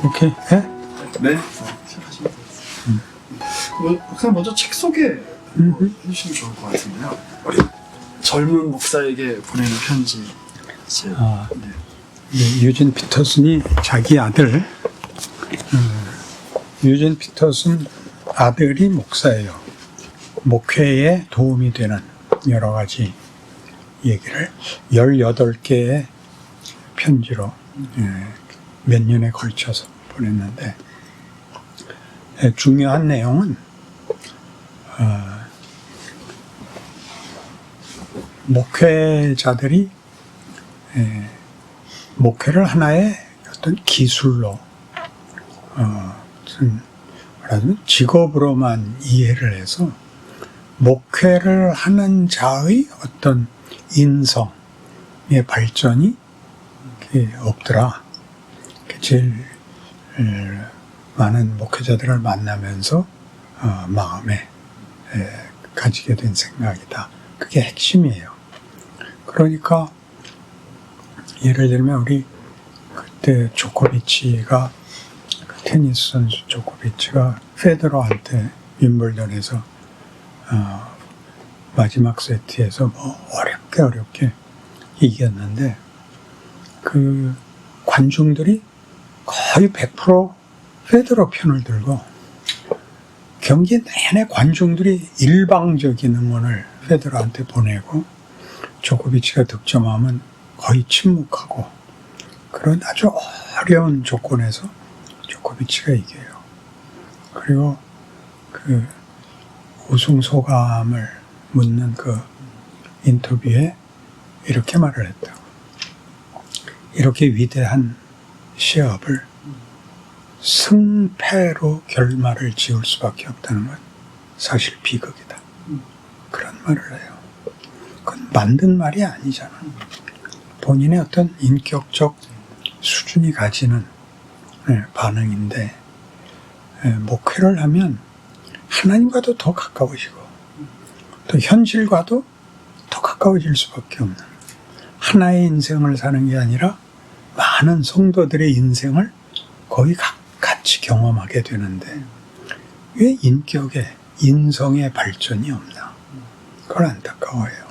오케이. 네? 네. 시작하시면 되겠습니다. 목사님 먼저 책 소개 해주시면 좋을 것 같은데요. 우리 젊은 목사에게 보내는 편지. 네. 유진 피터슨이 자기 아들, 유진 피터슨 아들이 목사예요. 목회에 도움이 되는 여러 가지 얘기를 18개의 편지로 몇 년에 걸쳐서 보냈는데, 중요한 내용은 목회자들이 목회를 하나의 어떤 기술로 무슨 말하자면 직업으로만 이해를 해서 목회를 하는 자의 어떤 인성의 발전이 없더라. 제일 많은 목회자들을 만나면서 마음에 가지게 된 생각이다. 그게 핵심이에요. 그러니까 예를 들면 우리 그때 조코비치가, 테니스 선수 조코비치가 페데러한테 윈블던에서 마지막 세트에서 뭐 어렵게 이겼는데, 그 관중들이 거의 100% 페데러 편을 들고 경기 내내 관중들이 일방적인 응원을 페데러한테 보내고, 조코비치가 득점하면 거의 침묵하고, 그런 아주 어려운 조건에서 조코비치가 이겨요. 그리고 그 우승 소감을 묻는 그 인터뷰에 이렇게 말을 했다고. 이렇게 위대한 시합을 승패로 결말을 지을 수밖에 없다는 건 사실 비극이다. 그런 말을 해요. 그건 만든 말이 아니잖아. 본인의 어떤 인격적 수준이 가지는 반응인데, 목회를 하면 하나님과도 더 가까워지고 또 현실과도 더 가까워질 수밖에 없는, 하나의 인생을 사는 게 아니라 많은 성도들의 인생을 거의 같이 경험하게 되는데, 왜 인격의, 인성의 발전이 없나? 그걸 안타까워해요.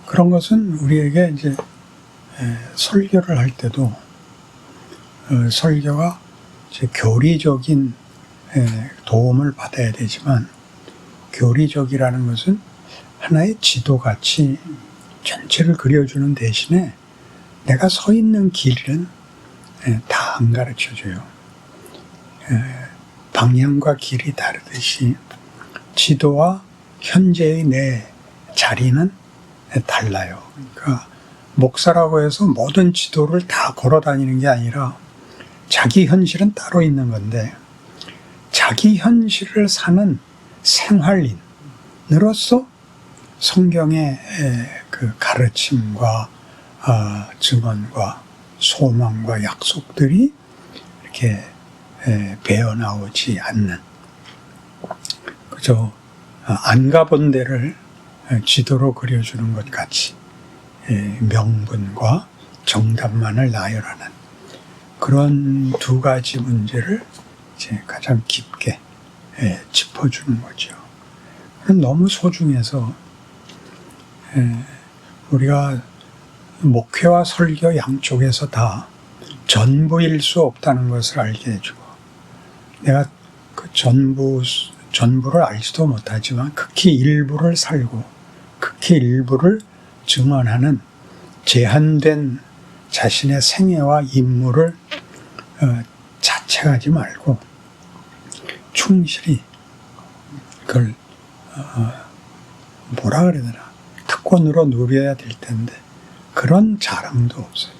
그런 것은 우리에게 이제 설교를 할 때도 설교가 이제 교리적인 도움을 받아야 되지만, 교리적이라는 것은 하나의 지도같이 전체를 그려주는 대신에 내가 서 있는 길은 다 안 가르쳐줘요. 방향과 길이 다르듯이 지도와 현재의 내 자리는 달라요. 그러니까 목사라고 해서 모든 지도를 다 걸어 다니는 게 아니라 자기 현실은 따로 있는 건데, 자기 현실을 사는 생활인으로서 성경의 그 가르침과 증언과 소망과 약속들이 이렇게 배어나오지 않는, 그저 안 가본 데를 지도로 그려주는 것 같이 명분과 정답만을 나열하는 그런 두 가지 문제를 이제 가장 깊게 짚어주는 거죠. 너무 소중해서 우리가 목회와 설교 양쪽에서 다 전부일 수 없다는 것을 알게 해주고, 내가 그 전부를 알지도 못하지만 극히 일부를 살고 극히 일부를 증언하는 제한된 자신의 생애와 임무를 자책하지 말고 충실히 그걸 뭐라 그래야 되나, 특권으로 누려야 될 텐데 그런 자랑도 없어요.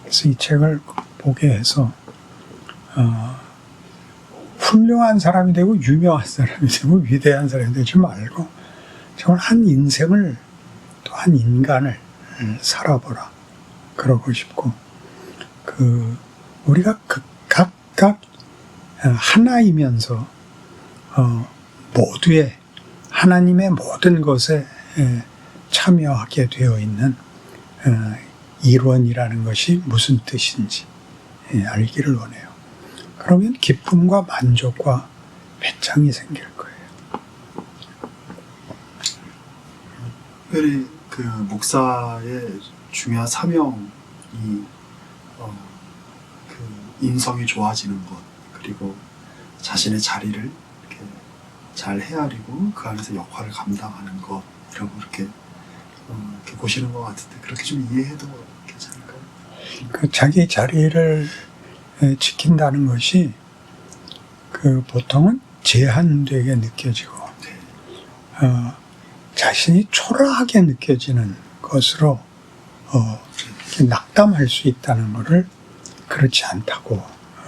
그래서 이 책을 보게 해서 훌륭한 사람이 되고 유명한 사람이 되고 위대한 사람이 되지 말고 정말 한 인생을, 또 한 인간을 살아보라, 그러고 싶고, 우리가 각각 하나이면서 모두의 하나님의 모든 것에 참여하게 되어 있는 일원이라는 것이 무슨 뜻인지 알기를 원해요. 그러면 기쁨과 만족과 배짱이 생길 거예요. 특별히 그 목사의 중요한 사명이 그 인성이 좋아지는 것, 그리고 자신의 자리를 이렇게 잘 헤아리고 그 안에서 역할을 감당하는 것, 이런 거 이렇게 보시는 것 같은데, 그렇게 좀 이해해도 괜찮을까요? 그 자기 자리를 지킨다는 것이 그 보통은 제한되게 느껴지고 네. 자신이 초라하게 느껴지는 것으로 이렇게 낙담할 수 있다는 것을 그렇지 않다고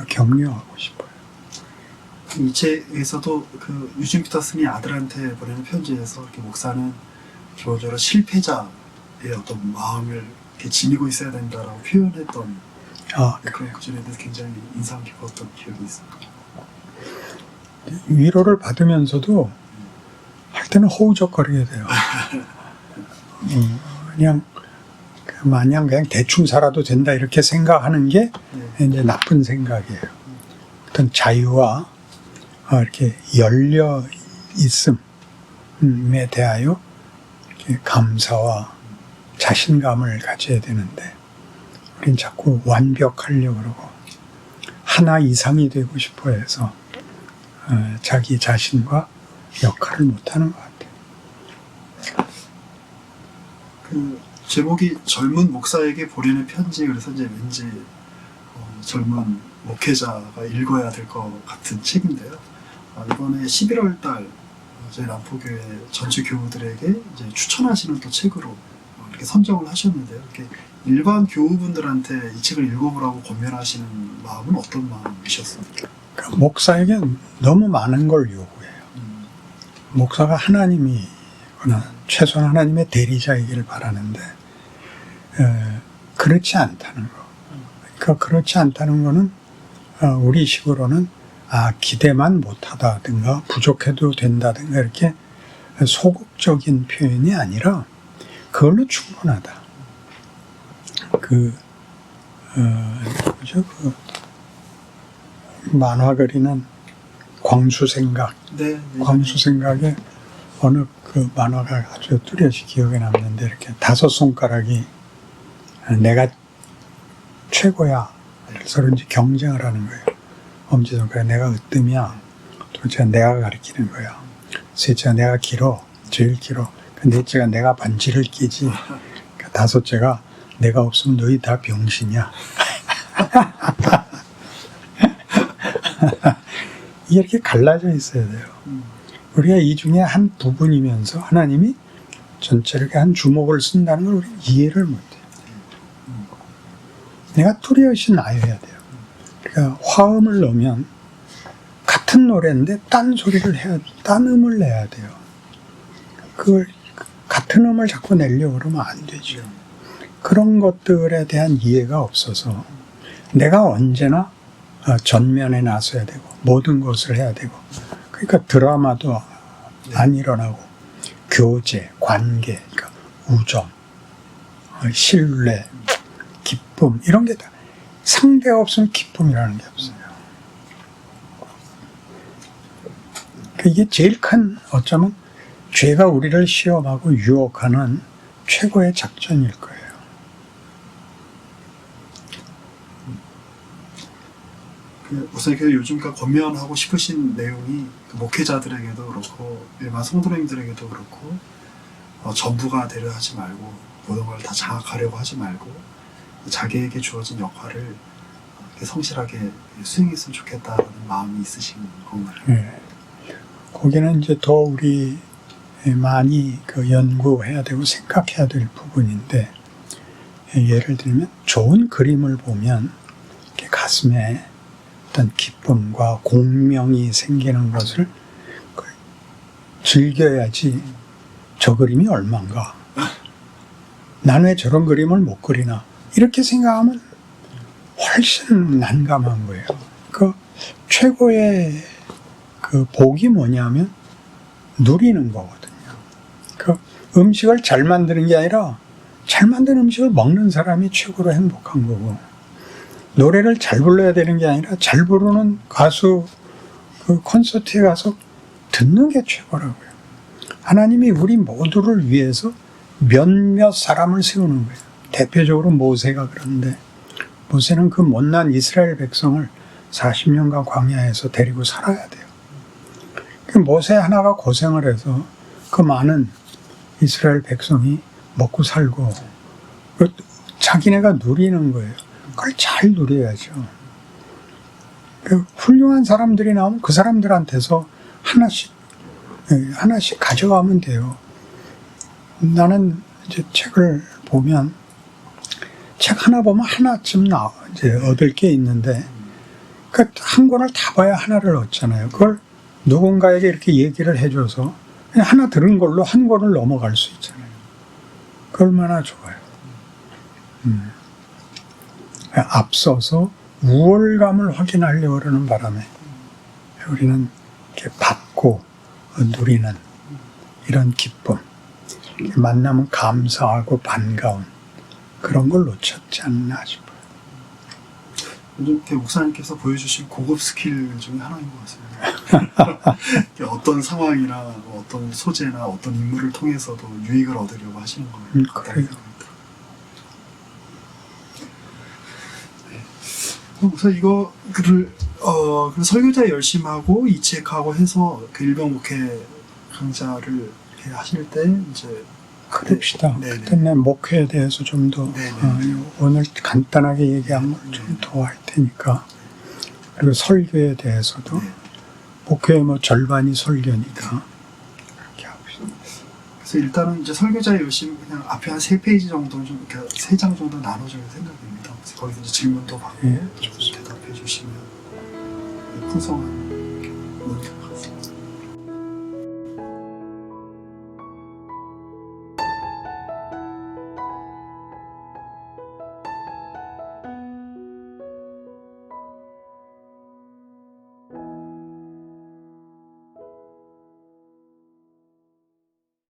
격려하고 싶어요. 이 책에서도 그 유진 피터슨이 아들한테 보내는 편지에서 이렇게 목사는 기본적으로 실패자의 어떤 마음을 이렇게 지니고 있어야 된다라고 표현했던 그런 구절에 대해서 굉장히 인상 깊었던 기억이 있어요. 위로를 받으면서도 할 때는 허우적거리게 돼요. 그냥 마냥 그냥 대충 살아도 된다 이렇게 생각하는 게 이제 나쁜 생각이에요. 어떤 자유와 이렇게 열려 있음에 대하여 이렇게 감사와 자신감을 가져야 되는데 우린 자꾸 완벽하려고 그러고 하나 이상이 되고 싶어 해서 자기 자신과 역할을 못하는 것 같아요. 그 제목이 젊은 목사에게 보내는 편지, 그래서 이제 왠지 젊은 목회자가 읽어야 될 것 같은 책인데요. 이번에 11월 달 저희 남포교회 전체 교우들에게 이제 추천하시는 또 책으로 이렇게 선정을 하셨는데요. 이렇게 일반 교우분들한테 이 책을 읽어보라고 권면하시는 마음은 어떤 마음이셨습니까? 그러니까 목사에게 너무 많은 걸 요구해요. 목사가 하나님이거나 최소한 하나님의 대리자이기를 바라는데 그렇지 않다는 거. 그러니까 그렇지 않다는 거는 우리식으로는 기대만 못하다든가 부족해도 된다든가 이렇게 소극적인 표현이 아니라 그걸로 충분하다. 만화 그리는 광수생각. 네. 광수생각에 어느 그 만화가 아주 뚜렷이 기억에 남는데 이렇게 5손가락이 내가 최고야. 그래서 그런지 경쟁을 하는 거예요. 엄지손가락 내가 으뜸이야. 둘째가 내가 가리키는 거야. 셋째가 내가 길어. 제일 길어. 넷째가 내가 반지를 끼지. 다섯째가 내가 없으면 너희 다 병신이야. 이렇게 갈라져 있어야 돼요. 우리가 이 중에 한 부분이면서 하나님이 전체를 한 주먹을 쓴다는 걸 우리 이해를 못해요. 내가 뚜렷이 나여야 돼요. 그러니까 화음을 넣으면 같은 노래인데 딴 소리를 해야, 딴 음을 내야 돼요. 그걸 같은 음을 자꾸 내려고 그러면 안 되죠. 그런 것들에 대한 이해가 없어서 내가 언제나 전면에 나서야 되고 모든 것을 해야 되고 그러니까 드라마도 안 일어나고 교제, 관계, 그러니까 우정, 신뢰, 기쁨 이런 게 다 상대가 없으면 기쁨이라는 게 없어요. 이게 제일 큰 어쩌면 죄가 우리를 시험하고 유혹하는 최고의 작전일 거예요. 목사님께서 요즘 권면하고 싶으신 내용이 목회자들에게도 그렇고 일반 성도님들에게도 그렇고 전부가 되려 하지 말고 모든 걸 다 장악하려고 하지 말고 자기에게 주어진 역할을 성실하게 수행했으면 좋겠다는 마음이 있으신 건가요? 네. 거기는 이제 더 우리 많이 연구해야 되고 생각해야 될 부분인데 예를 들면 좋은 그림을 보면 이렇게 가슴에 어떤 기쁨과 공명이 생기는 것을 즐겨야지 저 그림이 얼만가 난 왜 저런 그림을 못 그리나 이렇게 생각하면 훨씬 난감한 거예요. 그 최고의 복이 뭐냐면 누리는 거거든요. 그 음식을 잘 만드는 게 아니라 잘 만든 음식을 먹는 사람이 최고로 행복한 거고, 노래를 잘 불러야 되는 게 아니라 잘 부르는 가수 그 콘서트에 가서 듣는 게 최고라고요. 하나님이 우리 모두를 위해서 몇몇 사람을 세우는 거예요. 대표적으로 모세가 그런데, 모세는 그 못난 이스라엘 백성을 40년간 광야에서 데리고 살아야 돼요. 그 모세 하나가 고생을 해서 그 많은 이스라엘 백성이 먹고 살고 자기네가 누리는 거예요. 그걸 잘 누려야죠. 훌륭한 사람들이 나오면 그 사람들한테서 하나씩 가져가면 돼요. 나는 이제 책을 보면 책 하나 보면 하나쯤 이제 얻을 게 있는데, 그 한 권을 다 봐야 하나를 얻잖아요. 그걸 누군가에게 이렇게 얘기를 해줘서 그냥 하나 들은 걸로 한 권을 넘어갈 수 있잖아요. 그 얼마나 좋아요. 앞서서 우월감을 확인하려고 그러는 바람에 우리는 이렇게 받고 누리는 이런 기쁨, 만나면 감사하고 반가운 그런 걸 놓쳤지 않나 싶어요. 요즘 목사님께서 보여주신 고급 스킬 중에 하나인 것 같습니다. 어떤 상황이나 어떤 소재나 어떤 인물을 통해서도 유익을 얻으려고 하시는 거예요. 그래요. 그래서 이거 그 설교자 열심하고 이 책하고 해서 그 일병 목회 강좌를 하실 때 이제 그럽시다. 네네. 그때 내 목회에 대해서 좀 더 오늘 간단하게 얘기한 걸 좀 더 할 테니까. 그리고 설교에 대해서도 목회의 뭐 절반이 설교니까 이렇게 합시다. 그래서 일단은 이제 설교자 열심 그냥 앞에 한 3페이지 정도 좀 이렇게 3장 정도 나눠줄 생각입니다. 그래서 거기서 이제 질문도 받고 예, 대답해 주시면 풍성한